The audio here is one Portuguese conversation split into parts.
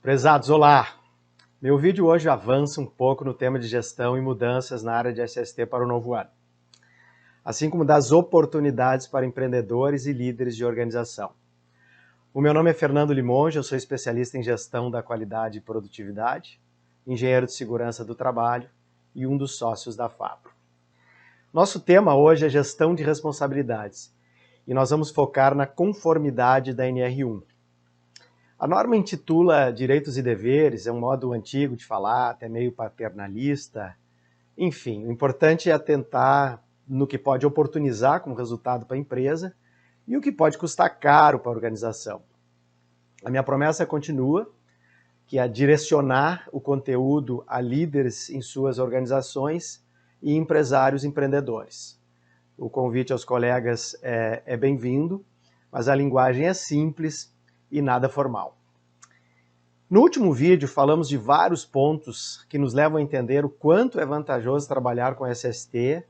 Prezados, olá! Meu vídeo hoje avança um pouco no tema de gestão e mudanças na área de SST para o novo ano, assim como das oportunidades para empreendedores e líderes de organização. O meu nome é Fernando Limonge, eu sou especialista em gestão da qualidade e produtividade, engenheiro de segurança do trabalho e um dos sócios da Fabro. Nosso tema hoje é gestão de responsabilidades e nós vamos focar na conformidade da NR1. A norma intitula Direitos e Deveres, é um modo antigo de falar, até meio paternalista. Enfim, o importante é atentar no que pode oportunizar como resultado para a empresa e o que pode custar caro para a organização. A minha promessa continua, que é direcionar o conteúdo a líderes em suas organizações e empresários empreendedores. O convite aos colegas é bem-vindo, mas a linguagem é simples e nada formal. No último vídeo falamos de vários pontos que nos levam a entender o quanto é vantajoso trabalhar com SST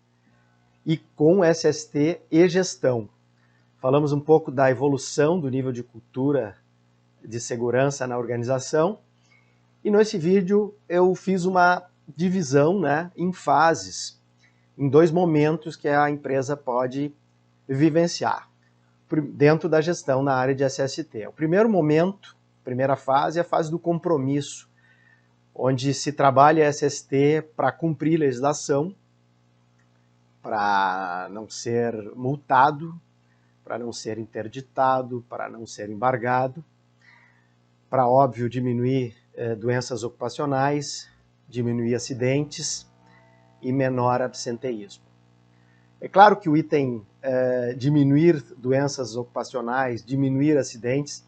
e com SST e gestão. Falamos um pouco da evolução do nível de cultura de segurança na organização e nesse vídeo eu fiz uma divisão, em fases, em dois momentos que a empresa pode vivenciar dentro da gestão na área de SST. O primeiro momento, primeira fase, é a fase do compromisso, onde se trabalha SST para cumprir legislação, para não ser multado, para não ser interditado, para não ser embargado, para, óbvio, diminuir doenças ocupacionais, diminuir acidentes e menor absenteísmo. É claro que o item diminuir doenças ocupacionais, diminuir acidentes,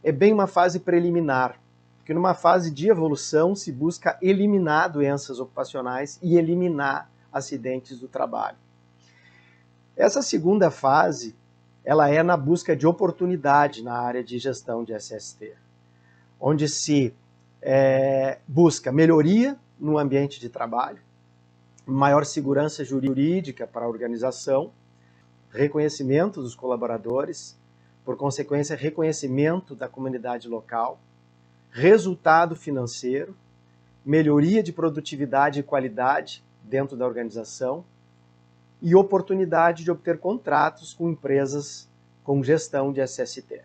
é bem uma fase preliminar, porque numa fase de evolução se busca eliminar doenças ocupacionais e eliminar acidentes do trabalho. Essa segunda fase, ela é na busca de oportunidade na área de gestão de SST, onde se busca melhoria no ambiente de trabalho, maior segurança jurídica para a organização, reconhecimento dos colaboradores, por consequência, reconhecimento da comunidade local, resultado financeiro, melhoria de produtividade e qualidade dentro da organização e oportunidade de obter contratos com empresas com gestão de SST.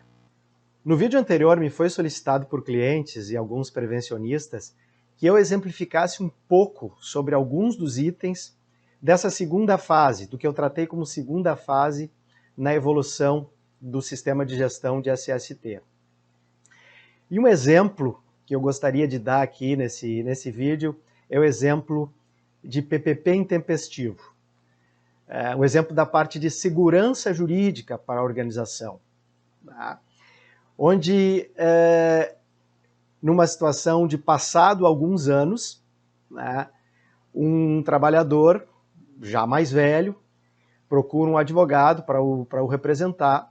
No vídeo anterior me foi solicitado por clientes e alguns prevencionistas que eu exemplificasse um pouco sobre alguns dos itens dessa segunda fase, do que eu tratei como segunda fase na evolução do sistema de gestão de SST. E um exemplo que eu gostaria de dar aqui nesse vídeo é o exemplo de PPP intempestivo. Um exemplo da parte de segurança jurídica para a organização, onde numa situação de passado alguns anos, um trabalhador já mais velho procura um advogado para o representar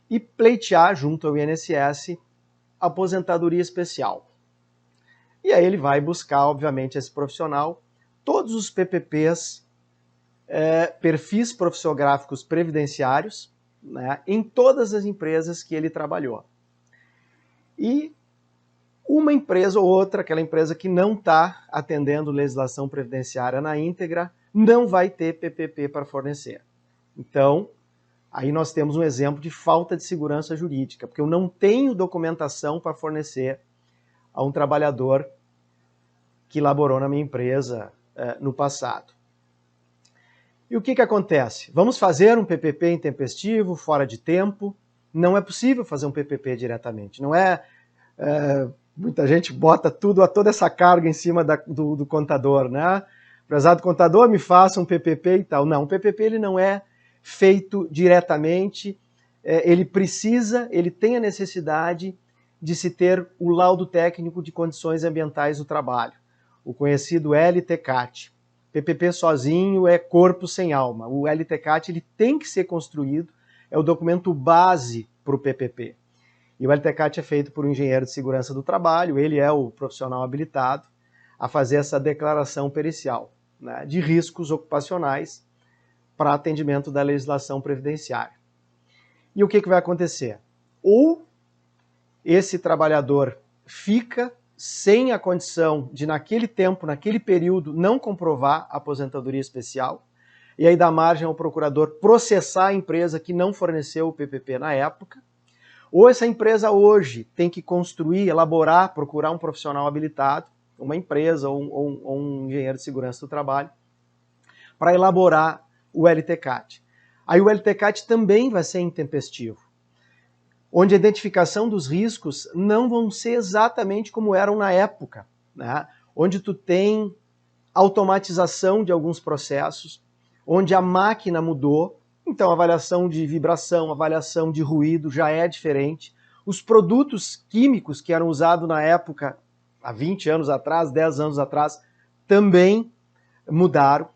e pleitear junto ao INSS aposentadoria especial. E aí ele vai buscar, obviamente, esse profissional, todos os PPPs, perfis profissiográficos previdenciários, em todas as empresas que ele trabalhou. E uma empresa ou outra, aquela empresa que não está atendendo legislação previdenciária na íntegra, não vai ter PPP para fornecer. Então, aí nós temos um exemplo de falta de segurança jurídica, porque eu não tenho documentação para fornecer a um trabalhador que laborou na minha empresa no passado. E o que acontece? Vamos fazer um PPP intempestivo, fora de tempo? Não é possível fazer um PPP diretamente. Não é... muita gente bota toda essa carga em cima do contador, né? Prezado contador, me faça um PPP e tal. Não, o PPP ele não é feito diretamente, ele tem a necessidade de se ter o laudo técnico de condições ambientais do trabalho, o conhecido LTCAT. PPP sozinho é corpo sem alma. O LTCAT ele tem que ser construído, é o documento base para o PPP. E o LTCAT é feito por um engenheiro de segurança do trabalho, ele é o profissional habilitado a fazer essa declaração pericial, de riscos ocupacionais para atendimento da legislação previdenciária. E o que vai acontecer? Ou esse trabalhador fica sem a condição de, naquele tempo, naquele período, não comprovar a aposentadoria especial, e aí dá margem ao procurador processar a empresa que não forneceu o PPP na época, ou essa empresa hoje tem que construir, elaborar, procurar um profissional habilitado, uma empresa ou um engenheiro de segurança do trabalho, para elaborar o LTCAT. Aí o LTCAT também vai ser intempestivo, onde a identificação dos riscos não vão ser exatamente como eram na época, né? Onde tu tem automatização de alguns processos, onde a máquina mudou, então a avaliação de vibração, avaliação de ruído já é diferente. Os produtos químicos que eram usados na época, há 20 anos atrás, 10 anos atrás, também mudaram.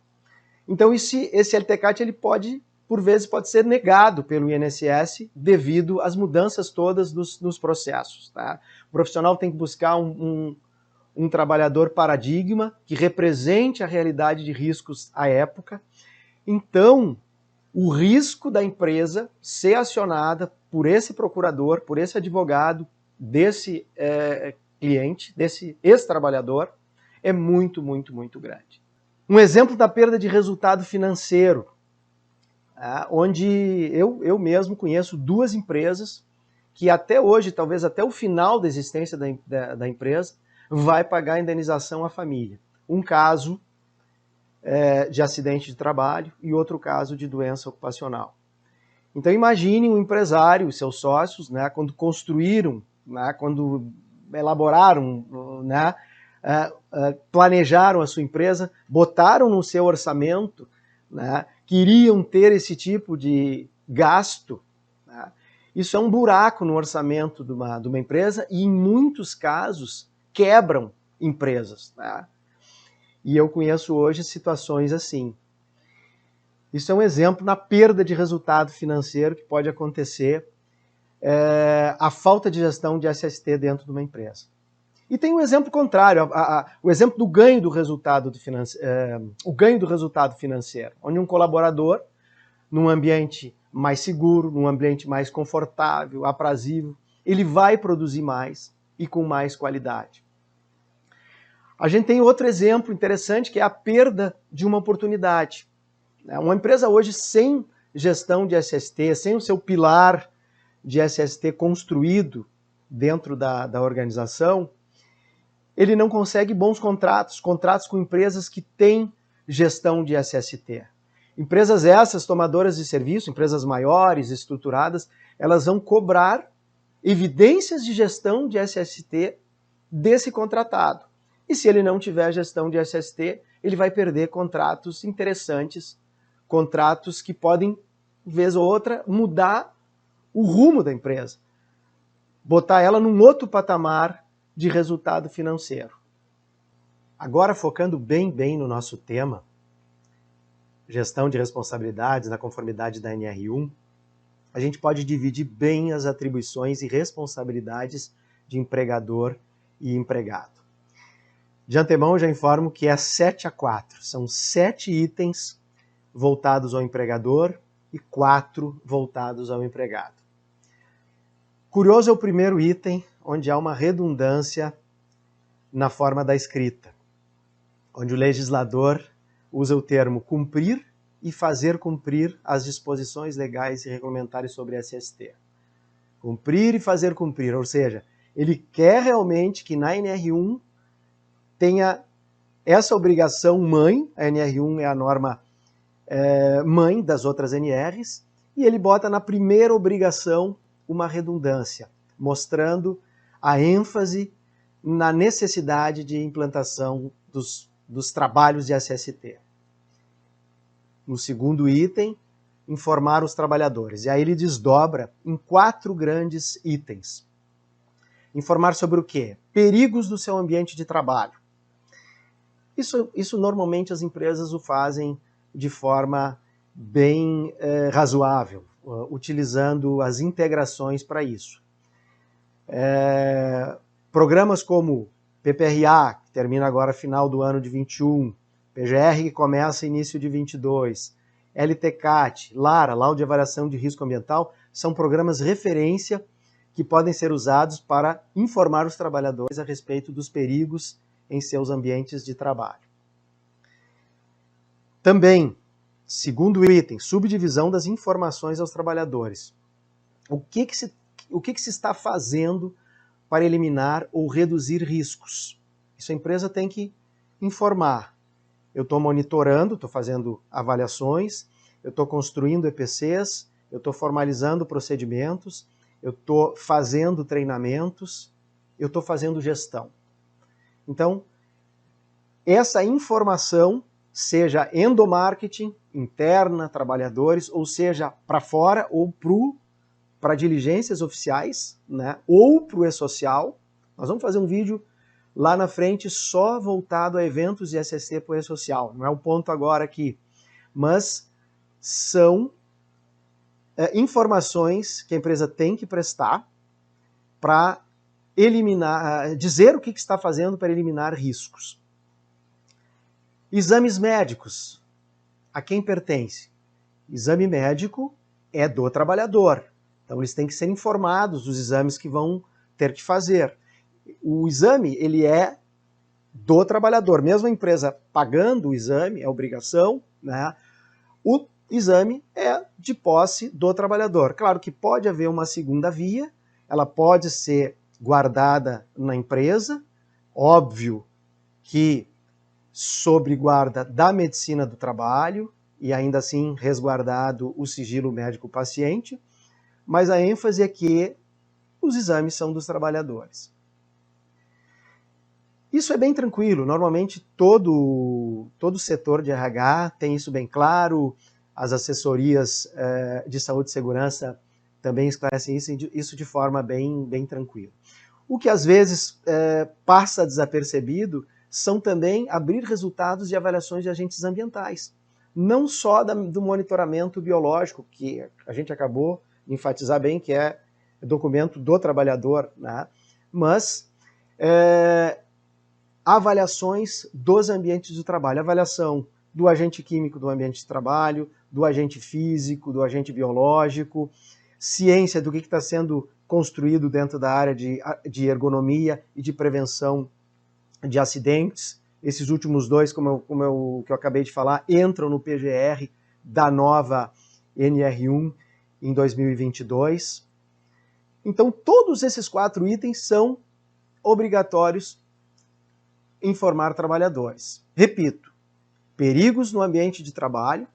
Então esse LTCAT ele por vezes pode ser negado pelo INSS devido às mudanças todas nos processos. Tá? O profissional tem que buscar um trabalhador paradigma que represente a realidade de riscos à época. Então, o risco da empresa ser acionada por esse procurador, por esse advogado, desse cliente, desse ex-trabalhador, é muito, muito, muito grande. Um exemplo da perda de resultado financeiro, onde eu mesmo conheço duas empresas que até hoje, talvez até o final da existência da empresa, vai pagar a indenização à família. Um caso de acidente de trabalho e outro caso de doença ocupacional. Então imagine um empresário e seus sócios, né, quando construíram, né, quando elaboraram, né, planejaram a sua empresa, botaram no seu orçamento, né, queriam ter esse tipo de gasto. Né, isso é um buraco no orçamento de uma empresa e em muitos casos quebram empresas. Né? E eu conheço hoje situações assim. Isso é um exemplo na perda de resultado financeiro que pode acontecer a falta de gestão de SST dentro de uma empresa. E tem um exemplo contrário, o exemplo do ganho do resultado financeiro, onde um colaborador, num ambiente mais seguro, num ambiente mais confortável, aprazível, ele vai produzir mais e com mais qualidade. A gente tem outro exemplo interessante, que é a perda de uma oportunidade. Uma empresa hoje sem gestão de SST, sem o seu pilar de SST construído dentro da organização, ele não consegue bons contratos com empresas que têm gestão de SST. Empresas essas, tomadoras de serviço, empresas maiores, estruturadas, elas vão cobrar evidências de gestão de SST desse contratado. E se ele não tiver gestão de SST, ele vai perder contratos interessantes, contratos que podem, vez ou outra, mudar o rumo da empresa, botar ela num outro patamar de resultado financeiro. Agora, focando bem no nosso tema, gestão de responsabilidades na conformidade da NR1, a gente pode dividir bem as atribuições e responsabilidades de empregador e empregado. De antemão, já informo que é 7-4. São 7 itens voltados ao empregador e 4 voltados ao empregado. Curioso é o primeiro item, onde há uma redundância na forma da escrita, onde o legislador usa o termo cumprir e fazer cumprir as disposições legais e regulamentares sobre SST. Cumprir e fazer cumprir, ou seja, ele quer realmente que na NR1 tenha essa obrigação mãe, a NR1 é a norma mãe das outras NRs, e ele bota na primeira obrigação uma redundância, mostrando a ênfase na necessidade de implantação dos trabalhos de SST. No segundo item, informar os trabalhadores. E aí ele desdobra em 4 grandes itens. Informar sobre o quê? Perigos do seu ambiente de trabalho. Isso normalmente as empresas o fazem de forma bem razoável, utilizando as integrações para isso. Programas como PPRA, que termina agora final do ano de 21, PGR, que começa início de 22, LTCAT, LARA, Laudo de Avaliação de Risco Ambiental, são programas referência que podem ser usados para informar os trabalhadores a respeito dos perigos em seus ambientes de trabalho. Também, segundo item, subdivisão das informações aos trabalhadores. O que se está fazendo para eliminar ou reduzir riscos? Isso a empresa tem que informar. Eu estou monitorando, estou fazendo avaliações, eu estou construindo EPCs, eu estou formalizando procedimentos, eu estou fazendo treinamentos, eu estou fazendo gestão. Então, essa informação, seja endomarketing, interna, trabalhadores, ou seja, para fora ou para diligências oficiais, né, ou para o e-social. Nós vamos fazer um vídeo lá na frente só voltado a eventos de SST para o e-social. Não é o ponto agora aqui, mas são informações que a empresa tem que prestar para eliminar, dizer o que está fazendo para eliminar riscos. Exames médicos, a quem pertence? Exame médico é do trabalhador, então eles têm que ser informados dos exames que vão ter que fazer. O exame, ele é do trabalhador, mesmo a empresa pagando o exame, é obrigação, né? O exame é de posse do trabalhador. Claro que pode haver uma segunda via, ela pode ser guardada na empresa, óbvio que sob guarda da medicina do trabalho e ainda assim resguardado o sigilo médico-paciente, mas a ênfase é que os exames são dos trabalhadores. Isso é bem tranquilo, normalmente todo setor de RH tem isso bem claro, as assessorias de saúde e segurança também esclarecem isso de forma bem tranquila. O que às vezes passa desapercebido são também abrir resultados de avaliações de agentes ambientais. Não só do monitoramento biológico, que a gente acabou de enfatizar bem, que é documento do trabalhador, né? Mas avaliações dos ambientes de trabalho, avaliação do agente químico do ambiente de trabalho, do agente físico, do agente biológico, ciência do que está sendo construído dentro da área de ergonomia e de prevenção de acidentes. Esses últimos dois, que eu acabei de falar, entram no PGR da nova NR1 em 2022. Então, todos esses 4 itens são obrigatórios informar trabalhadores. Repito, perigos no ambiente de trabalho,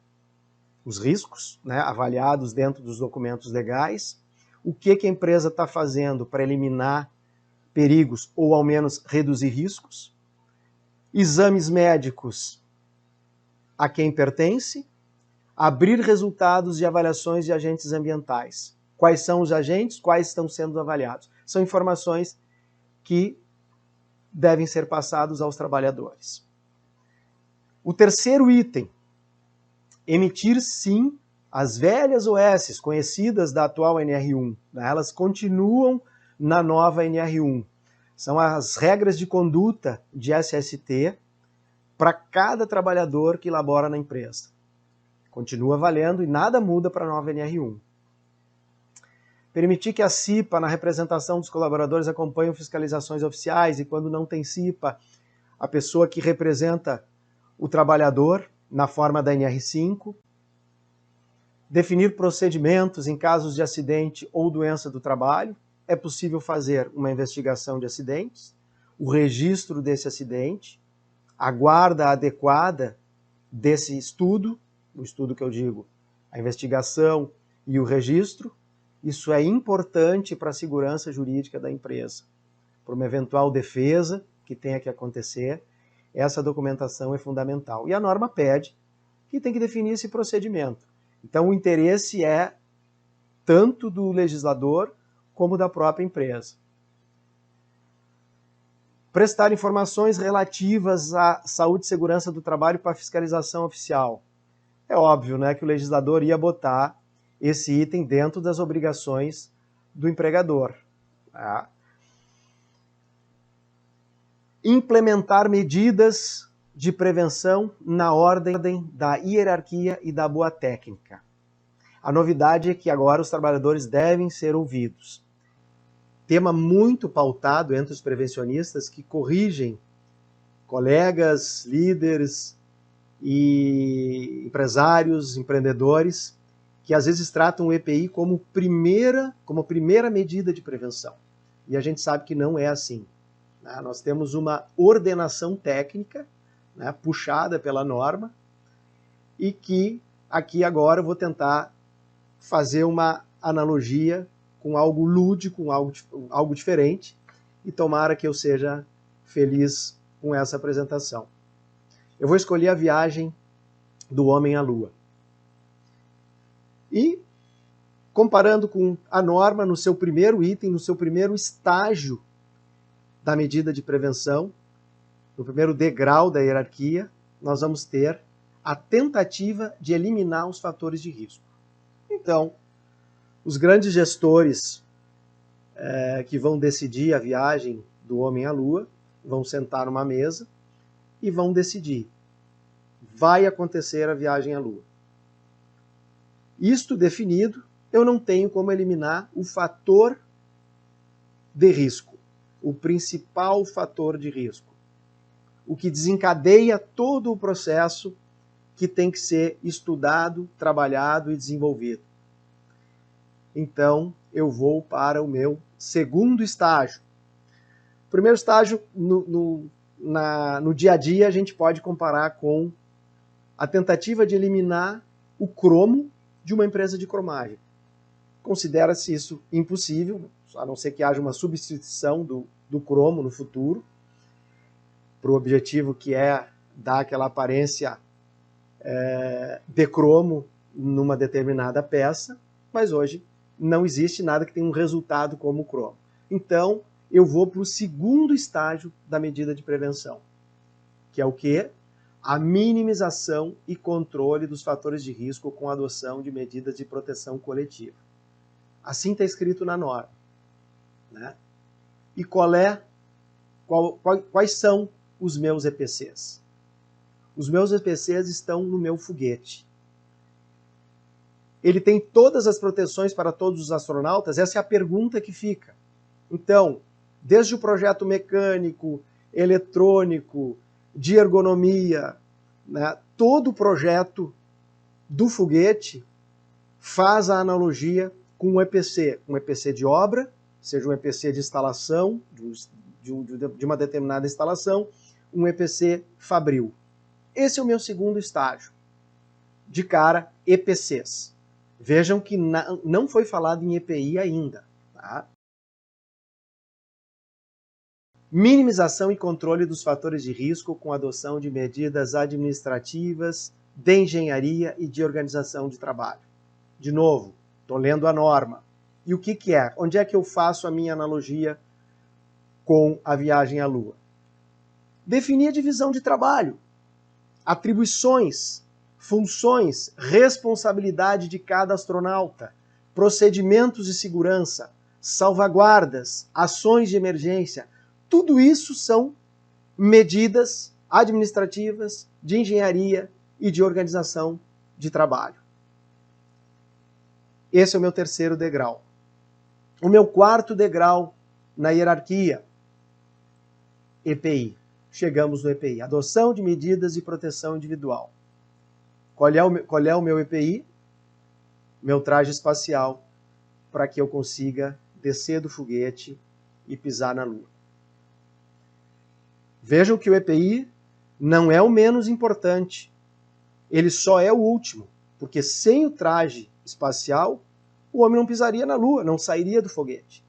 os riscos, né, avaliados dentro dos documentos legais, o que a empresa está fazendo para eliminar perigos ou ao menos reduzir riscos, exames médicos a quem pertence, abrir resultados de avaliações de agentes ambientais. Quais são os agentes, quais estão sendo avaliados. São informações que devem ser passados aos trabalhadores. O terceiro item, emitir sim as velhas OS conhecidas da atual NR1. Elas continuam na nova NR1. São as regras de conduta de SST para cada trabalhador que labora na empresa. Continua valendo e nada muda para a nova NR1. Permitir que a CIPA, na representação dos colaboradores, acompanhe fiscalizações oficiais e quando não tem CIPA, a pessoa que representa o trabalhador na forma da NR5. Definir procedimentos em casos de acidente ou doença do trabalho. É possível fazer uma investigação de acidentes, o registro desse acidente, a guarda adequada desse estudo, o estudo que eu digo, a investigação e o registro. Isso é importante para a segurança jurídica da empresa. Para uma eventual defesa que tenha que acontecer, essa documentação é fundamental. E a norma pede que tem que definir esse procedimento. Então o interesse é tanto do legislador como da própria empresa. Prestar informações relativas à saúde e segurança do trabalho para fiscalização oficial. É óbvio, né, que o legislador ia botar esse item dentro das obrigações do empregador. Tá? Implementar medidas de prevenção na ordem da hierarquia e da boa técnica. A novidade é que agora os trabalhadores devem ser ouvidos. tema muito pautado entre os prevencionistas que corrigem colegas, líderes e empresários, empreendedores, que às vezes tratam o EPI como primeira medida de prevenção. E a gente sabe que não é assim. Né? Nós temos uma ordenação técnica, né, puxada pela norma, e que aqui agora eu vou tentar fazer uma analogia com algo lúdico, com algo diferente, e tomara que eu seja feliz com essa apresentação. Eu vou escolher a viagem do homem à Lua. E, comparando com a norma, no seu primeiro item, no seu primeiro estágio da medida de prevenção, no primeiro degrau da hierarquia, nós vamos ter a tentativa de eliminar os fatores de risco. Então, os grandes gestores que vão decidir a viagem do homem à Lua vão sentar numa mesa e vão decidir. Vai acontecer a viagem à Lua. Isto definido, eu não tenho como eliminar o fator de risco, o principal fator de risco, o que desencadeia todo o processo que tem que ser estudado, trabalhado e desenvolvido. Então, eu vou para o meu segundo estágio. O primeiro estágio, no dia a dia, a gente pode comparar com a tentativa de eliminar o cromo de uma empresa de cromagem. Considera-se isso impossível, a não ser que haja uma substituição do cromo no futuro, para o objetivo que é dar aquela aparência de cromo numa determinada peça, mas hoje não existe nada que tenha um resultado como o cromo. Então, eu vou para o segundo estágio da medida de prevenção, que é o quê? A minimização e controle dos fatores de risco com a adoção de medidas de proteção coletiva. Assim está escrito na norma. Né? E quais são os meus EPCs? Os meus EPCs estão no meu foguete. Ele tem todas as proteções para todos os astronautas? Essa é a pergunta que fica. Então, desde o projeto mecânico, eletrônico, de ergonomia, né, todo o projeto do foguete faz a analogia com um EPC de obra, seja um EPC de instalação, de uma determinada instalação, um EPC fabril. Esse é o meu segundo estágio. De cara, EPCs. Vejam que não foi falado em EPI ainda. Tá? Minimização e controle dos fatores de risco com adoção de medidas administrativas, de engenharia e de organização de trabalho. De novo, estou lendo a norma. E o que é? Onde é que eu faço a minha analogia com a viagem à Lua? Definir a divisão de trabalho, atribuições, funções, responsabilidade de cada astronauta, procedimentos de segurança, salvaguardas, ações de emergência. Tudo isso são medidas administrativas, de engenharia e de organização de trabalho. Esse é o meu terceiro degrau. O meu quarto degrau na hierarquia, EPI. Chegamos no EPI, adoção de medidas de proteção individual. Qual é o meu EPI? Meu traje espacial, para que eu consiga descer do foguete e pisar na Lua. Vejam que o EPI não é o menos importante. Ele só é o último, porque sem o traje espacial, o homem não pisaria na Lua, não sairia do foguete.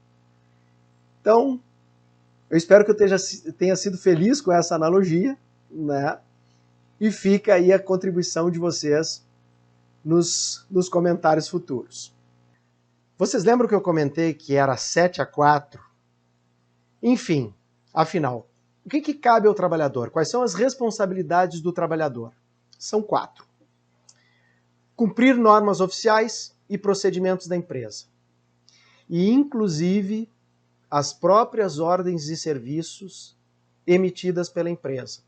Então, eu espero que eu tenha sido feliz com essa analogia, né? E fica aí a contribuição de vocês nos comentários futuros. Vocês lembram que eu comentei que era 7-4? Enfim, afinal, o que cabe ao trabalhador? Quais são as responsabilidades do trabalhador? São 4. Cumprir normas oficiais e procedimentos da empresa. E, inclusive, as próprias ordens e serviços emitidas pela empresa.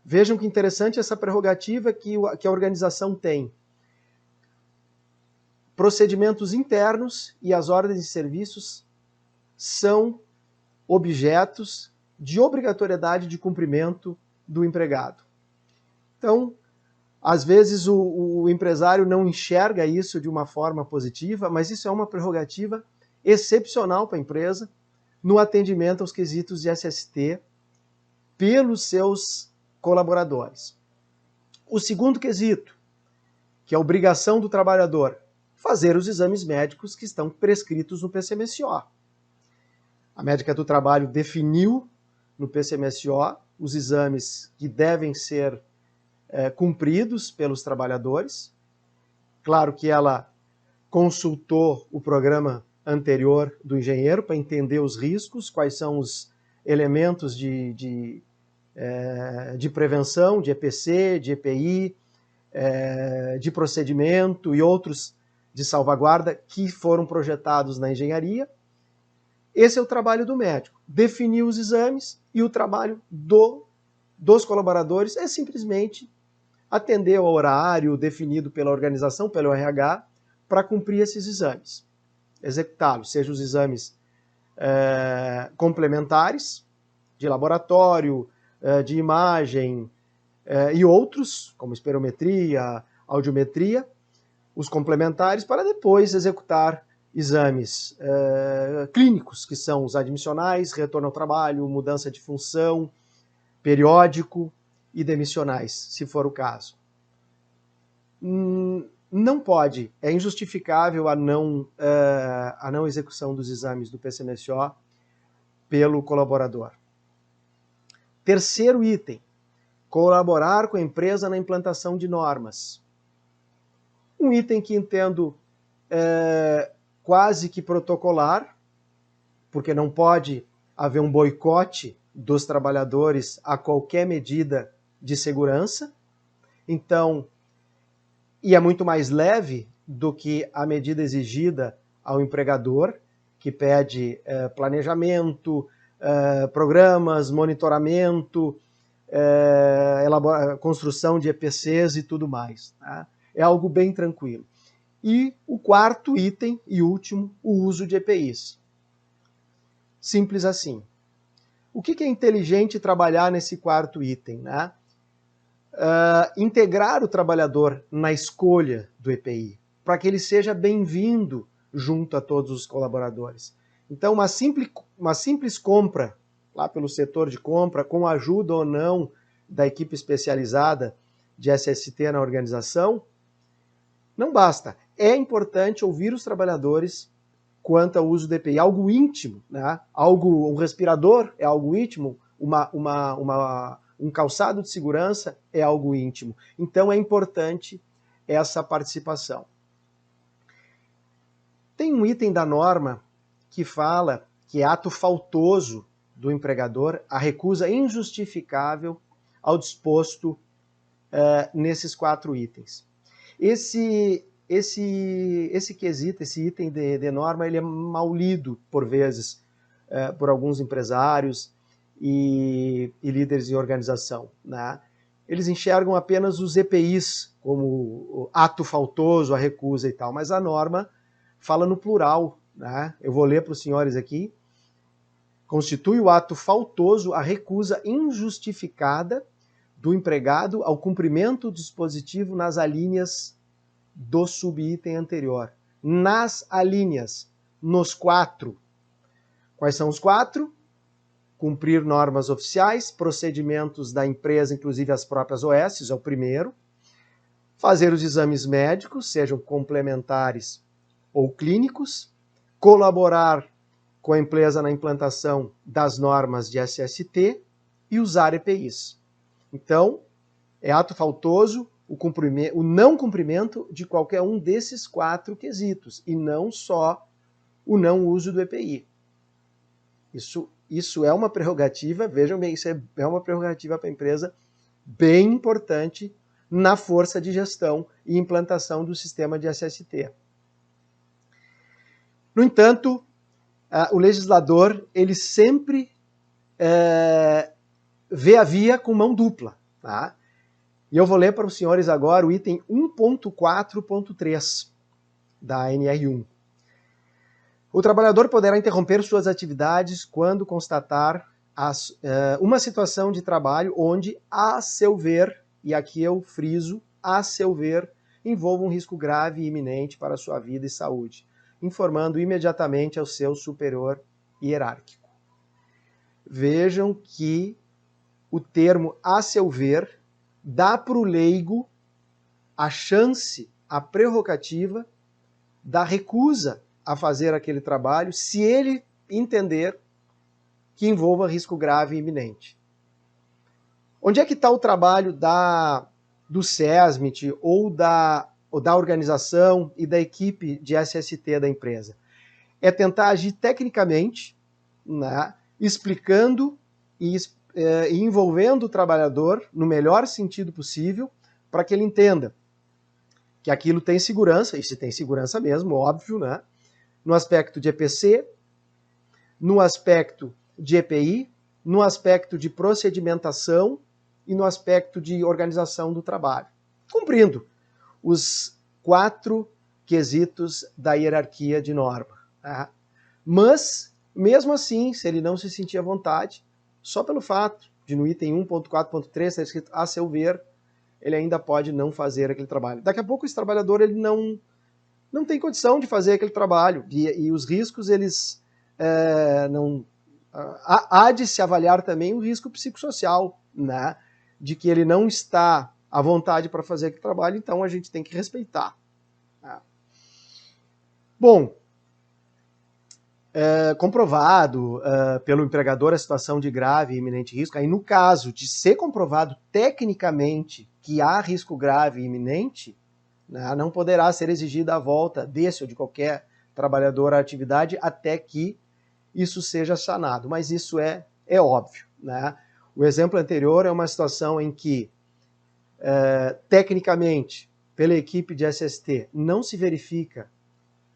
Vejam que interessante essa prerrogativa que a organização tem. Procedimentos internos e as ordens e serviços são objetos de obrigatoriedade de cumprimento do empregado. Então, às vezes o empresário não enxerga isso de uma forma positiva, mas isso é uma prerrogativa excepcional para a empresa no atendimento aos quesitos de SST pelos seus colaboradores. O segundo quesito, que é a obrigação do trabalhador, fazer os exames médicos que estão prescritos no PCMSO. A médica do trabalho definiu no PCMSO os exames que devem ser cumpridos pelos trabalhadores. Claro que ela consultou o programa anterior do engenheiro para entender os riscos, quais são os elementos de prevenção, de EPC, de EPI, de procedimento e outros de salvaguarda que foram projetados na engenharia. Esse é o trabalho do médico, definir os exames, e o trabalho dos colaboradores é simplesmente atender ao horário definido pela organização, pelo RH, para cumprir esses exames, executá-los, sejam os exames complementares, de laboratório, de imagem e outros, como espirometria, audiometria, os complementares, para depois executar exames clínicos, que são os admissionais, retorno ao trabalho, mudança de função, periódico e demissionais, se for o caso. Não pode, é injustificável a não execução dos exames do PCMSO pelo colaborador. Terceiro item, colaborar com a empresa na implantação de normas. Um item que entendo quase que protocolar, porque não pode haver um boicote dos trabalhadores a qualquer medida de segurança. Então, e é muito mais leve do que a medida exigida ao empregador, que pede planejamento, programas, monitoramento, construção de EPCs e tudo mais. Tá? É algo bem tranquilo. E o quarto item e último, o uso de EPIs. Simples assim. O que é inteligente trabalhar nesse quarto item? Né? Integrar o trabalhador na escolha do EPI, para que ele seja bem-vindo junto a todos os colaboradores. Então, uma simples compra, lá pelo setor de compra, com a ajuda ou não da equipe especializada de SST na organização, não basta. É importante ouvir os trabalhadores quanto ao uso do EPI, algo íntimo, né? Um respirador é algo íntimo, um calçado de segurança é algo íntimo. Então é importante essa participação. Tem um item da norma que fala que é ato faltoso do empregador a recusa injustificável ao disposto nesses 4 itens. Esse quesito, esse item de norma, ele é mal lido por vezes por alguns empresários e líderes de organização. Né? Eles enxergam apenas os EPIs como ato faltoso, a recusa e tal, mas a norma fala no plural. Né? Eu vou ler para os senhores aqui. Constitui o ato faltoso a recusa injustificada do empregado ao cumprimento do dispositivo nas alíneas do subitem anterior. Nas alíneas, nos 4. Quais são os 4? Cumprir normas oficiais, procedimentos da empresa, inclusive as próprias OS, é o primeiro. Fazer os exames médicos, sejam complementares ou clínicos. Colaborar com a empresa na implantação das normas de SST e usar EPIs. Então, é ato faltoso o não cumprimento de qualquer um desses 4 quesitos, e não só o não uso do EPI. Isso é uma prerrogativa, vejam bem, isso é uma prerrogativa para a empresa bem importante na força de gestão e implantação do sistema de SST. No entanto, o legislador ele sempre vê a via com mão dupla. Tá? E eu vou ler para os senhores agora o item 1.4.3 da NR1. O trabalhador poderá interromper suas atividades quando constatar uma situação de trabalho onde, a seu ver, e aqui eu friso, a seu ver, envolva um risco grave e iminente para a sua vida e saúde, informando imediatamente ao seu superior hierárquico. Vejam que o termo a seu ver dá para o leigo a chance, a prerrogativa da recusa a fazer aquele trabalho se ele entender que envolva risco grave e iminente. Onde é que está o trabalho do SESMIT ou da organização e da equipe de SST da empresa? É tentar agir tecnicamente, né, explicando e envolvendo o trabalhador no melhor sentido possível para que ele entenda que aquilo tem segurança, e se tem segurança mesmo, óbvio, né? No aspecto de EPC, no aspecto de EPI, no aspecto de procedimentação e no aspecto de organização do trabalho, cumprindo os 4 quesitos da hierarquia de norma. Tá? Mas, mesmo assim, se ele não se sentir à vontade, só pelo fato de no item 1.4.3 estar escrito a seu ver, ele ainda pode não fazer aquele trabalho. Daqui a pouco esse trabalhador ele não tem condição de fazer aquele trabalho e os riscos eles não há de se avaliar também o risco psicossocial, né, de que ele não está à vontade para fazer aquele trabalho, então a gente tem que respeitar. Né. Bom, comprovado pelo empregador a situação de grave e iminente risco, aí no caso de ser comprovado tecnicamente que há risco grave e iminente, né, não poderá ser exigida a volta desse ou de qualquer trabalhador à atividade até que isso seja sanado, mas isso é óbvio. Né? O exemplo anterior é uma situação em que, tecnicamente, pela equipe de SST, não se verifica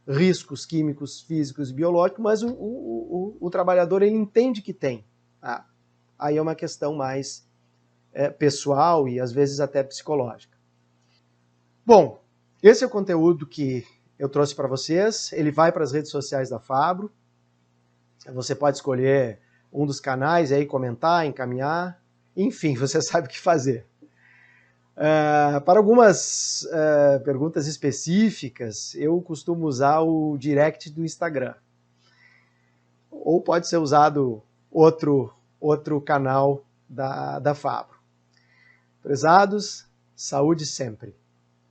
riscos químicos, físicos e biológicos, mas o trabalhador ele entende que tem. Tá? Aí é uma questão mais pessoal e às vezes até psicológica. Bom, esse é o conteúdo que eu trouxe para vocês. Ele vai para as redes sociais da Fabro. Você pode escolher um dos canais aí, comentar, encaminhar. Enfim, você sabe o que fazer. Para algumas perguntas específicas, eu costumo usar o direct do Instagram. Ou pode ser usado outro canal da Fabro. Prezados, saúde sempre.